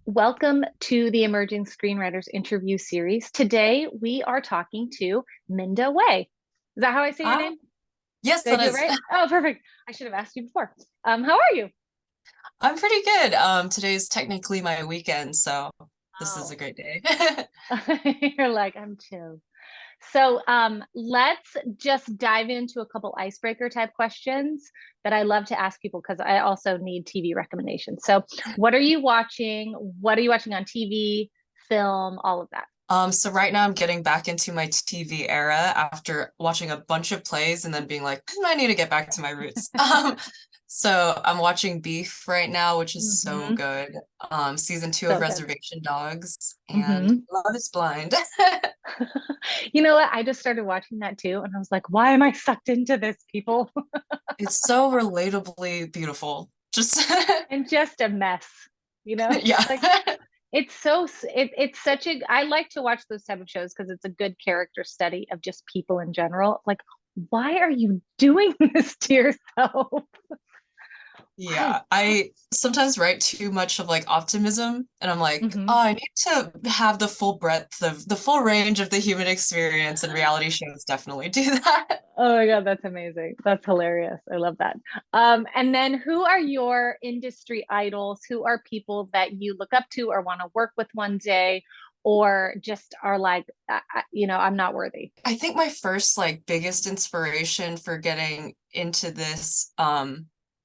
Welcome to the Emerging Screenwriters interview series. Today we are talking to Minda Wei. Is that how I say your Ah, name? yes, Did I that do it is. right? Oh, perfect. I should have asked you before. How are you? I'm pretty good. Today's technically my weekend, so this is a Oh, great day. you're like, I'm chill. So let's just dive into a couple icebreaker type questions that I love to ask people because I also need TV recommendations. So, what are you watching? What are you watching on TV, film, all of that? So right now I'm getting back into my TV era after watching a bunch of plays and then being like, I need to get back to my roots. So I'm watching Beef right now, which is so Hmm. good. Season two of So good. Reservation Dogs and Hmm. Love is Blind. You know what? I just started watching that too, and I was like, why am I sucked into this, people? It's so relatably beautiful. Just And just a mess, you know? yeah. Like it's it's such a I like to watch those type of shows because it's a good character study of just people in general. Like, why are you doing this to yourself? Why? Yeah, I sometimes write too much of like optimism, and I'm like, Hmm. oh, I need to have the full breadth of the full range of the human experience, and reality shows definitely do that. Oh my God, that's amazing. That's hilarious. I love that. And then who are your industry idols? Who are people that you look up to or want to work with one day, or just are like, I'm not worthy? I think my first like biggest inspiration for getting into this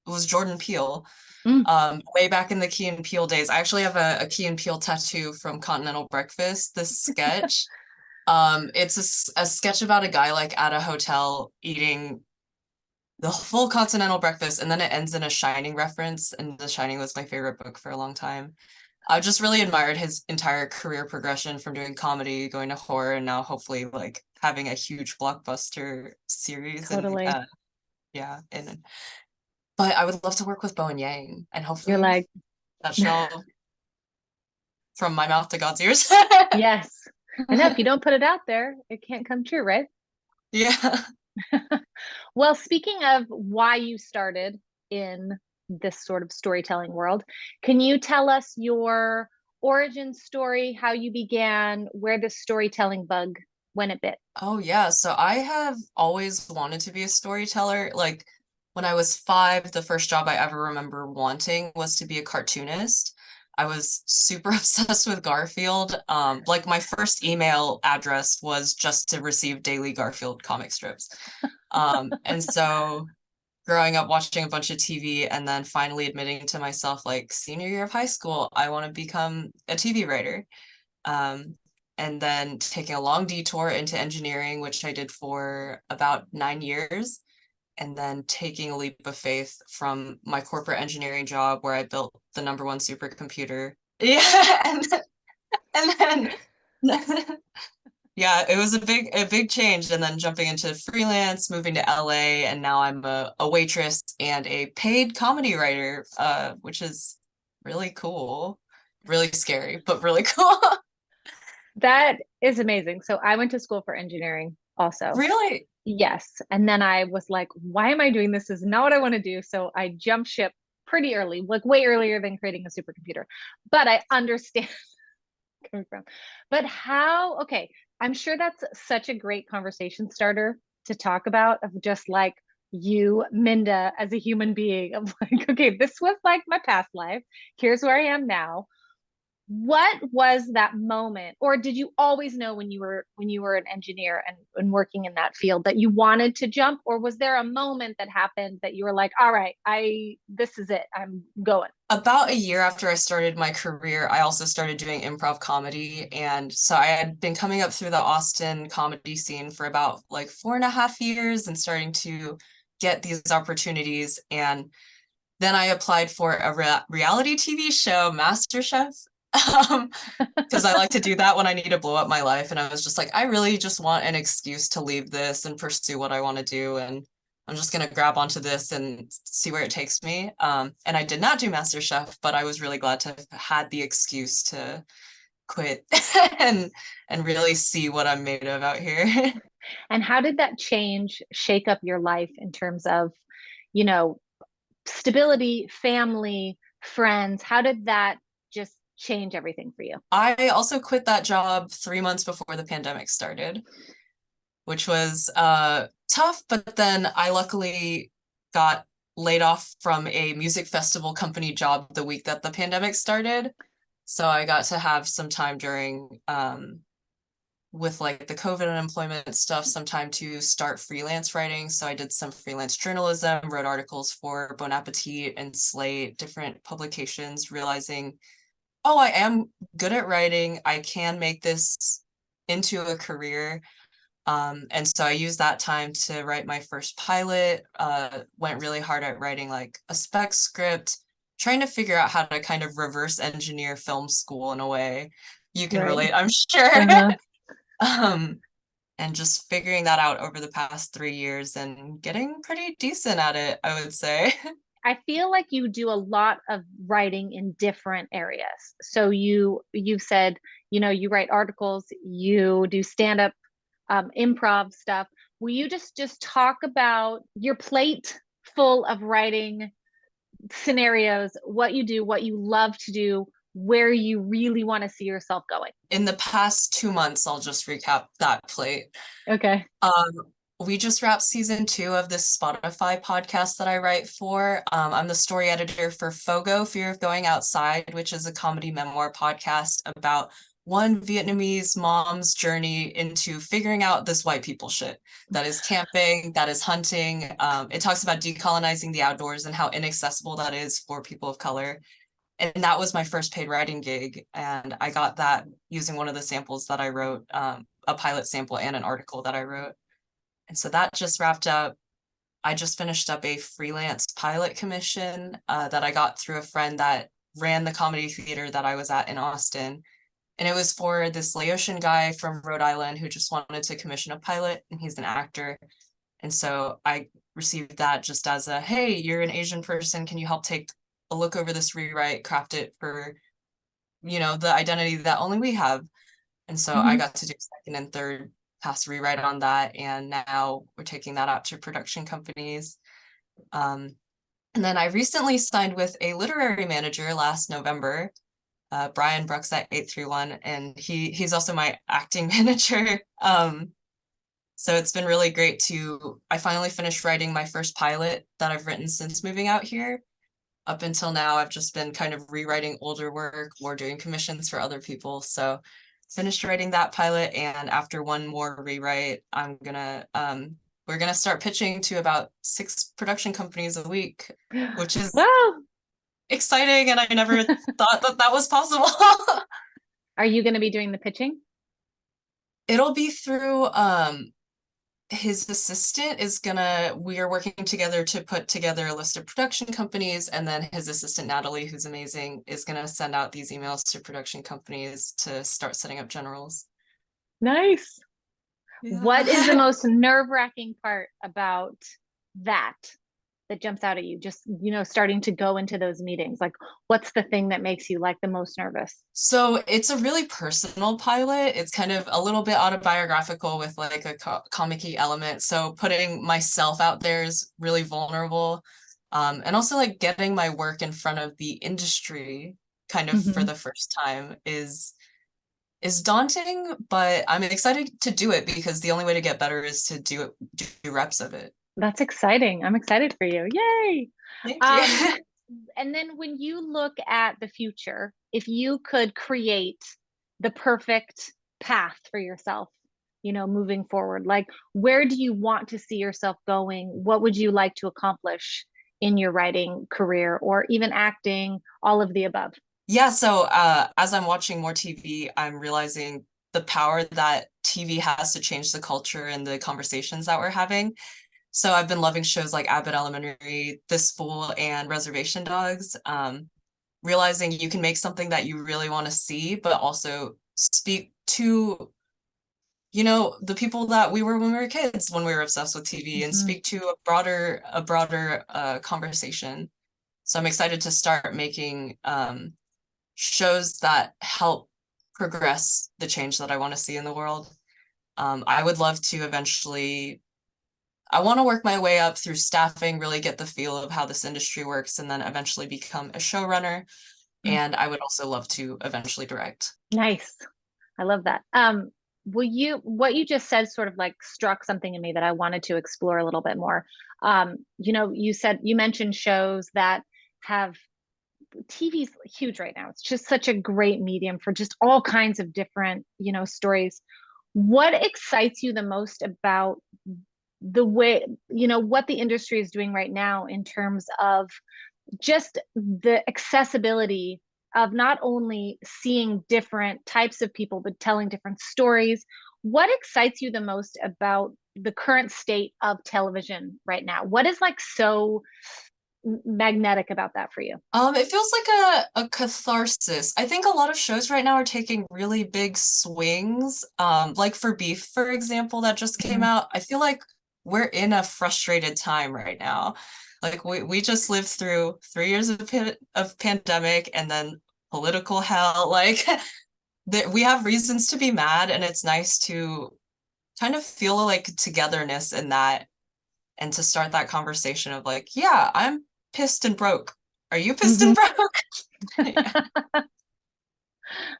was Jordan Peele. Mm. Way back in the Key and Peele days. I actually have a Key and Peele tattoo from Continental Breakfast, this sketch. It's a sketch about a guy like at a hotel eating the full continental breakfast, and then it ends in a Shining reference, and The Shining was my favorite book for a long time. I just really admired his entire career progression from doing comedy, going to horror, and now hopefully like having a huge blockbuster series. And Totally. yeah, and but I would love to work with Bowen Yang, and You're hopefully like, that shall from my mouth to God's ears. yes. I know if you don't put it out there, it can't come true, right? Yeah. Well, speaking of why you started in this sort of storytelling world, can you tell us your origin story, how you began, where the storytelling bug went a bit? Oh yeah, so I have always wanted to be a storyteller. Like when I was 5, the first job I ever remember wanting was to be a cartoonist. I was super obsessed with Garfield. Like my first email address was just to receive daily Garfield comic strips. And so growing up watching a bunch of TV and then finally admitting to myself like senior year of high school, I want to become a TV writer. Um, and then taking a long detour into engineering, which I did for about 9 years, and then taking a leap of faith from my corporate engineering job where I built the number one supercomputer. Yeah, and then yeah, it was a big change, and then jumping into freelance, moving to LA, and now I'm a waitress and a paid comedy writer, which is really cool, really scary, but really cool. That is amazing. So I went to school for engineering also. Really? Yes. And then I was like, why am I doing this? This is not what I want to do. So I jumped ship pretty early, like way earlier than creating a supercomputer. But I understand coming from. But how, okay, I'm sure that's such a great conversation starter to talk about of just like you, Minda, as a human being. Of like, okay, this was like my past life. Here's where I am now. What was that moment, or did you always know when you were an engineer and working in that field that you wanted to jump, or was there a moment that happened that you were like, all right, I this is it, I'm going? About a year after I started my career, I also started doing improv comedy. And so I had been coming up through the Austin comedy scene for about like 4.5 years and starting to get these opportunities. And then I applied for a reality TV show, MasterChef, um, because I like to do that when I need to blow up my life. And I was just like, I really just want an excuse to leave this and pursue what I want to do. And I'm just going to grab onto this and see where it takes me. And I did not do MasterChef, but I was really glad to have had the excuse to quit and and really see what I'm made of out here. And how did that change shake up your life in terms of, you know, stability, family, friends? How did that just change everything for you? I also quit that job 3 months before the pandemic started, which was tough, but then I luckily got laid off from a music festival company job the week that the pandemic started. So I got to have some time during with like the COVID unemployment stuff, some time to start freelance writing. So I did some freelance journalism, wrote articles for Bon Appetit and Slate, different publications, realizing, oh, I am good at writing. I can make this into a career. And so I used that time to write my first pilot, went really hard at writing like a spec script, trying to figure out how to kind of reverse engineer film school in a way. You can Right. relate, I'm sure. Uh-huh. And just figuring that out over the past 3 years and getting pretty decent at it, I would say. I feel like you do a lot of writing in different areas. So you've said, you write articles, you do stand-up, improv stuff. Will you just talk about your plate full of writing scenarios, what you do, what you love to do, where you really want to see yourself going? In the past 2 months, I'll just recap that plate. Okay. We just wrapped season 2 of this Spotify podcast that I write for. I'm the story editor for FOGO, Fear of Going Outside, which is a comedy memoir podcast about one Vietnamese mom's journey into figuring out this white people shit. That is camping, that is hunting. It talks about decolonizing the outdoors and how inaccessible that is for people of color. And that was my first paid writing gig. And I got that using one of the samples that I wrote, a pilot sample and an article that I wrote. And so that just wrapped up. I just finished up a freelance pilot commission that I got through a friend that ran the comedy theater that I was at in Austin. And it was for this Laotian guy from Rhode Island who just wanted to commission a pilot, and he's an actor. And so I received that just as a, hey, you're an Asian person. Can you help take a look over this rewrite, craft it for, the identity that only we have? And so I got to do second and third pass rewrite on that. And now we're taking that out to production companies. And then I recently signed with a literary manager last November, Brian Brooks at 831, and he's also my acting manager. So it's been really great I finally finished writing my first pilot that I've written since moving out here. Up until now, I've just been kind of rewriting older work or doing commissions for other people. So finished writing that pilot, and after one more rewrite, we're gonna start pitching to about 6 production companies a week, which is Wow. exciting, and I never thought that was possible. Are you going to be doing the pitching? It'll be through his assistant we are working together to put together a list of production companies, and then his assistant Natalie, who's amazing, is gonna send out these emails to production companies to start setting up generals. Nice. Yeah. What is the most nerve-wracking part about that jumps out at you? Just, starting to go into those meetings. Like, what's the thing that makes you like the most nervous? So it's a really personal pilot. It's kind of a little bit autobiographical with like a comic-y element. So putting myself out there is really vulnerable. And also like getting my work in front of the industry kind of for the first time is daunting, but I'm excited to do it because the only way to get better is to do reps of it. That's exciting. I'm excited for you. Yay. Thank you. And then when you look at the future, if you could create the perfect path for yourself, moving forward, like where do you want to see yourself going? What would you like to accomplish in your writing career or even acting, all of the above? Yeah, so as I'm watching more TV, I'm realizing the power that TV has to change the culture and the conversations that we're having. So I've been loving shows like Abbott Elementary, This Fool, and Reservation Dogs, realizing you can make something that you really want to see, but also speak to, the people that we were when we were kids, when we were obsessed with TV, and speak to a broader conversation. So I'm excited to start making shows that help progress the change that I want to see in the world. I would love to eventually, I want to work my way up through staffing, really get the feel of how this industry works, and then eventually become a showrunner. And I would also love to eventually direct. Nice. I love that. What you just said sort of like struck something in me that I wanted to explore a little bit more. You mentioned shows that have TV's huge right now. It's just such a great medium for just all kinds of different, stories. What excites you the most about the way, what the industry is doing right now in terms of just the accessibility of not only seeing different types of people, but telling different stories? What excites you the most about the current state of television right now? What is like so magnetic about that for you? It feels like a catharsis. I think a lot of shows right now are taking really big swings. Like for Beef, for example, that just came out. I feel like we're in a frustrated time right now. Like we just lived through 3 years of pandemic and then political hell. Like we have reasons to be mad, and it's nice to kind of feel like togetherness in that, and to start that conversation of like, yeah, I'm pissed and broke. Are you pissed and broke? Yeah.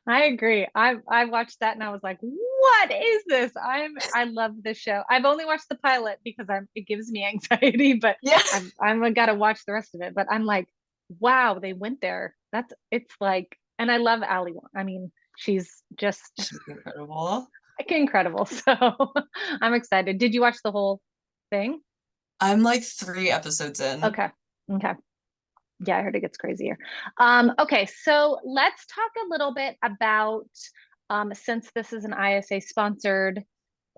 I agree. I watched that and I was like, what is this? I love this show. I've only watched the pilot because it gives me anxiety, but Yeah. I'm gotta watch the rest of it. But I'm like, wow, they went there. It's like, and I love Ali Wong. I mean, she's Incredible. like incredible. So I'm excited. Did you watch the whole thing? I'm like 3 episodes in. Okay. Okay. Yeah, I heard it gets crazier. Okay, so let's talk a little bit about, since this is an ISA sponsored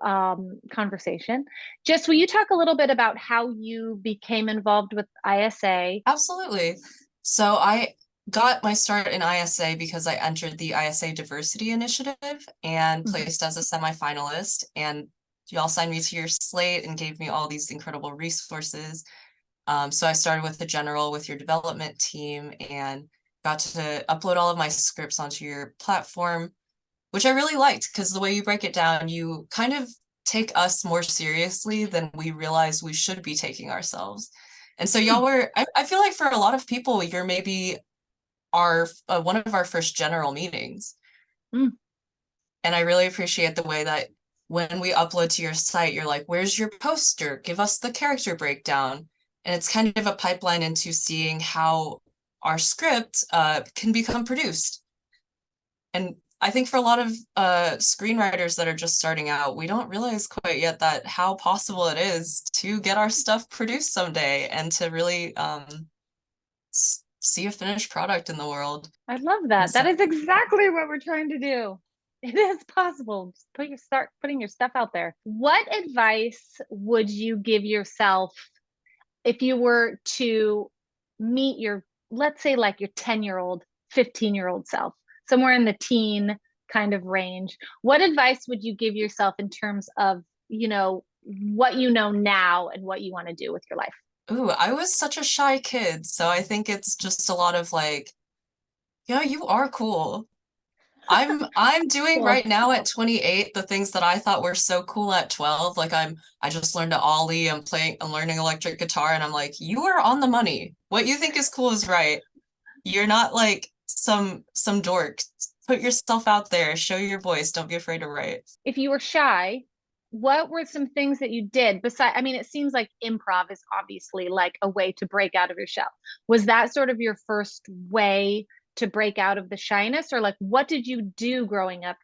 conversation, just will you talk a little bit about how you became involved with ISA? Absolutely. So I got my start in ISA because I entered the ISA Diversity Initiative and placed as a semifinalist. And y'all signed me to your slate and gave me all these incredible resources. So I started with the general with your development team and got to upload all of my scripts onto your platform, which I really liked because the way you break it down, you kind of take us more seriously than we realize we should be taking ourselves. And so y'all were, I feel like for a lot of people, you're maybe one of our first general meetings. And I really appreciate the way that when we upload to your site, you're like, where's your poster? Give us the character breakdown. And it's kind of a pipeline into seeing how our script can become produced. And I think for a lot of screenwriters that are just starting out, we don't realize quite yet that how possible it is to get our stuff produced someday and to really see a finished product in the world. I love that. That is exactly what we're trying to do. It is possible. Just start putting your stuff out there. What advice would you give yourself if you were to meet let's say like your 10-year-old, 15-year-old self, somewhere in the teen kind of range? What advice would you give yourself in terms of, what you know now and what you want to do with your life? Ooh, I was such a shy kid, so I think it's just a lot of like, yeah, you are cool. I'm doing Cool. right now at 28 the things that I thought were so cool at 12. Like I just learned to ollie, I'm learning electric guitar, and I'm like, you are on the money. What you think is cool is right. You're not like some dork. Put yourself out there, show your voice, don't be afraid to write. If you were shy, what were some things that you did besides, I mean, it seems like improv is obviously like a way to break out of your shell. Was that sort of your first way to break out of the shyness, or like what did you do growing up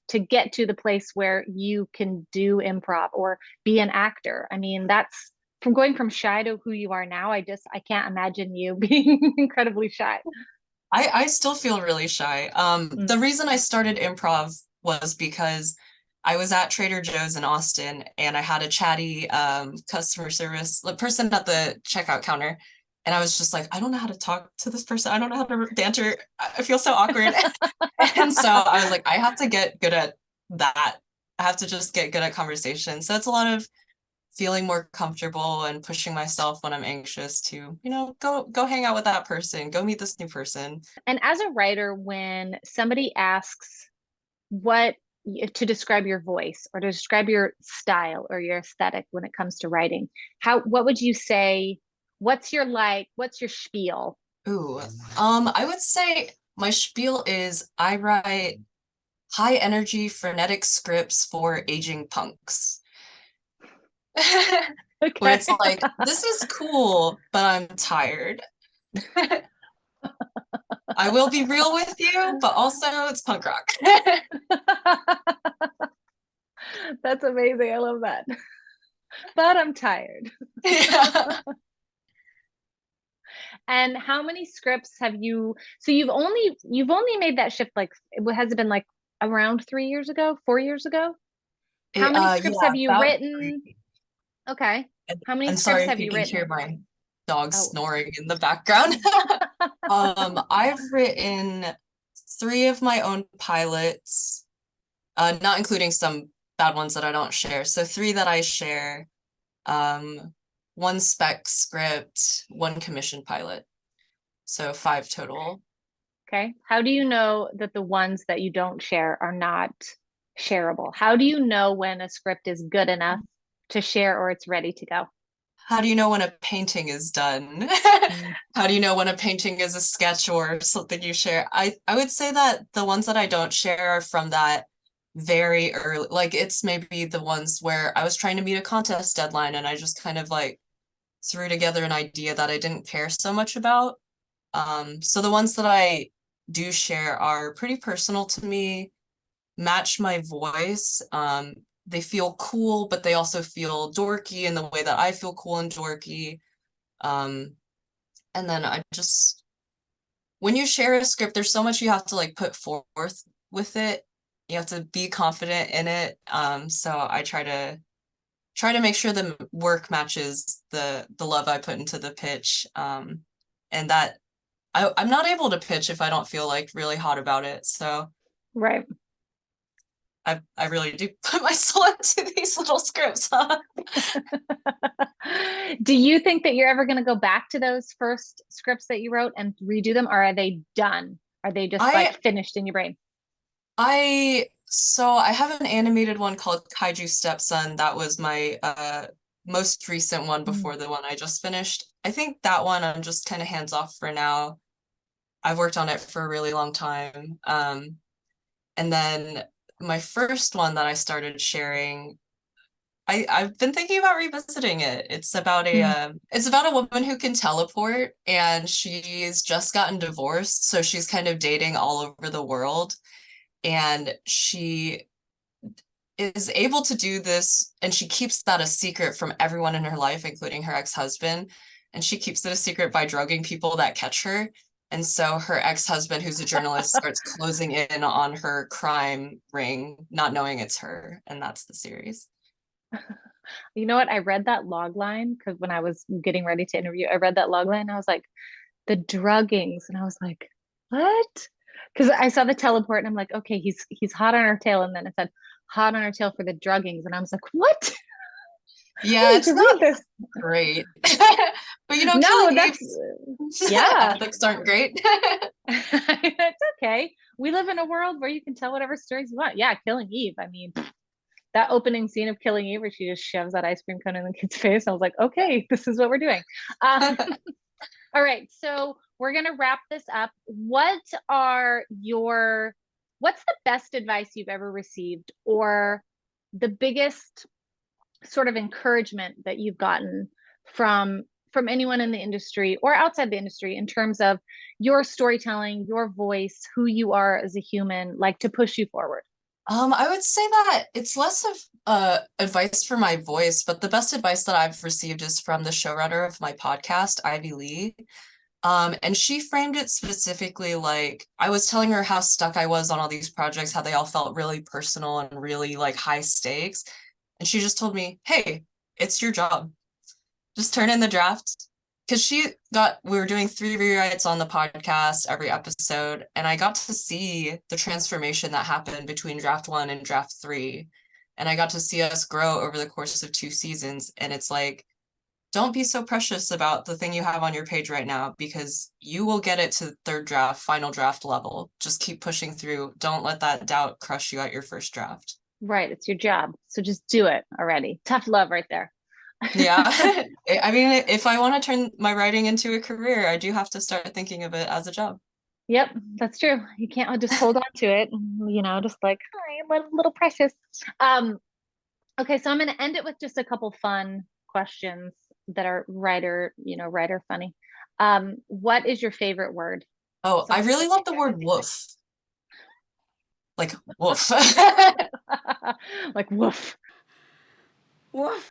to get to the place where you can do improv or be an actor? I mean, that's from going from shy to who you are now. I can't imagine you being incredibly shy. I still feel really shy. The reason I started improv was because I was at Trader Joe's in Austin and I had a chatty customer service person at the checkout counter. And I was just like, I don't know how to talk to this person. I don't know how to banter. I feel so awkward. And so I was like, I have to get good at that. I have to just get good at conversation. So it's a lot of feeling more comfortable and pushing myself when I'm anxious to, go hang out with that person, go meet this new person. And as a writer, when somebody asks what to describe your voice or to describe your style or your aesthetic when it comes to writing, what would you say? What's your spiel? Ooh, I would say my spiel is I write high energy, frenetic scripts for aging punks. Where Okay. it's like, this is cool, but I'm tired. I will be real with you, but also it's punk rock. That's amazing. I love that. But I'm tired. Yeah. And how many scripts have you, so you've only made that shift like, has it been like around 3 years ago, 4 years ago? How many scripts Yeah, have you about written? three. Okay. How many I'm scripts sorry if have you you can hear written? my dog Oh. snoring in the background. I've written 3 of my own pilots, not including some bad ones that I don't share. So 3 that I share, 1 spec script, 1 commission pilot. So 5 total. Okay. How do you know that the ones that you don't share are not shareable? How do you know when a script is good enough to share or it's ready to go? How do you know when a painting is done? Mm. How do you know when a painting is a sketch or something you share? I would say that the ones that I don't share are from that very early, like it's maybe the ones where I was trying to meet a contest deadline and I just kind of like threw together an idea that I didn't care so much about. So the ones that I do share are pretty personal to me, match my voice. They feel cool, but they also feel dorky in the way that I feel cool and dorky. Um, and then I just, when you share a script, there's so much you have to like put forth with it. You have to be confident in it. So I try to make sure the work matches the love I put into the pitch. And that I'm not able to pitch if I don't feel like really hot about it. So Right. I really do put my soul into these little scripts, huh? Do you think that you're ever going to go back to those first scripts that you wrote and redo them, or are they done? Are they just I like finished in your brain? I have an animated one called Kaiju Stepson. That was my most recent one Mm. before the one I just finished. I think that one I'm just kind of hands off for now. I've worked on it for a really long time. And then my first one that I started sharing, I've been thinking about revisiting it. Mm. It's about a woman who can teleport and she's just gotten divorced, so she's kind of dating all over the world and she is able to do this and she keeps that a secret from everyone in her life, including her ex-husband. And she keeps it a secret by drugging people that catch her. And so her ex-husband, who's a journalist, starts closing in on her crime ring, not knowing it's her. And that's the series. You know what? I read that log line because when I was getting ready to interview, I read that log line. And I was like, the druggings, and I was like, what? Because I saw the teleport, and I'm like, okay, he's hot on her tail, and then it said hot on her tail for the druggings, and I was like, what? I Yeah, need it's to read not this. great. But No, Killing Eve that's yeah. ethics aren't great. It's okay. We live in a world where you can tell whatever stories you want. Yeah, Killing Eve. I mean, that opening scene of Killing Eve where she just shoves that ice cream cone in the kid's face. I was like, okay, this is what we're doing. All right, so we're gonna wrap this up. What's the best advice you've ever received, or the biggest sort of encouragement that you've gotten from from anyone in the industry or outside the industry in terms of your storytelling, your voice, who you are as a human, like to push you forward? I would say that it's less of advice for my voice, but the best advice that I've received is from the showrunner of my podcast, Ivy Lee. And she framed it specifically like I was telling her how stuck I was on all these projects, how they all felt really personal and really like high stakes. And she just told me, hey, it's your job. Just turn in the draft. Because we were doing 3 rewrites on the podcast every episode, and I got to see the transformation that happened between draft 1 and draft 3. And I got to see us grow over the course of 2 seasons. And it's like, don't be so precious about the thing you have on your page right now because you will get it to third draft, final draft level. Just keep pushing through. Don't let that doubt crush you at your first draft. Right, it's your job, so just do it already. Tough love right there. Yeah. I mean, if I want to turn my writing into a career, I do have to start thinking of it as a job. Yep, that's true. You can't just hold on to it, you know, just like, hi, little precious. Um, okay, so I'm going to end it with just a couple fun questions that are writer funny. What is your favorite word? Oh, I Something really like love the word woof. Like woof. like woof. Woof.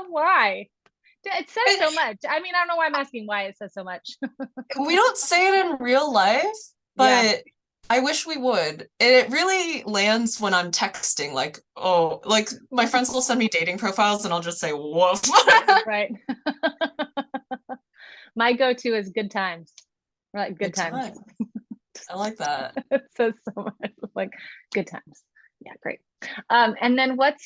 Why? It says I- so much. I mean, I don't know why I'm asking why it says so much. We don't say it in real life, Yeah. but I wish we would. It really lands when I'm texting, like, oh, like my friends will send me dating profiles and I'll just say woof. Right. My go-to is good times. Like good Good times. time. I like that. It says so much. Like good times. Yeah, great. And then what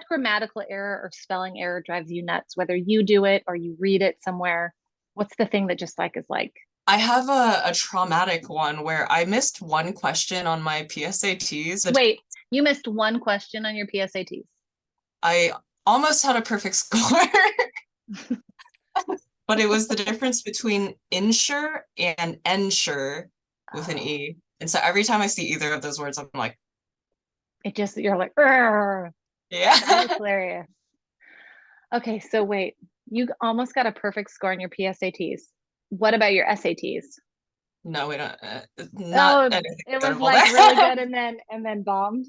grammatical error or spelling error drives you nuts, whether you do it or you read it somewhere? What's the thing that just like is like, I have a traumatic one where I missed one question on my PSATs. wait, you missed one question on your PSATs. I almost had a perfect score, but it was the difference between insure and ensure with an E. And so every time I see either of those words, I'm like, It just, you're like, "Arr." That yeah. is hilarious. Okay, so wait, you almost got a perfect score on your PSATs. What about your SATs? No, we don't, not Oh, anything it was notable like there. really good and then bombed.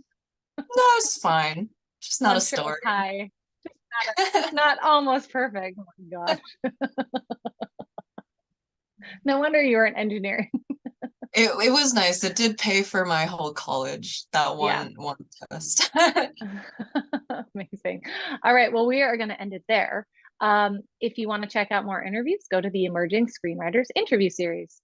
No, it's fine. Just Well, not I'm a sure it was story. high, just not almost perfect. Oh my gosh. No wonder you were in engineering. It was nice. It did pay for my whole college, that Yeah. one test. Amazing. All right. Well, we are going to end it there. If you want to check out more interviews, go to the Emerging Screenwriters interview series.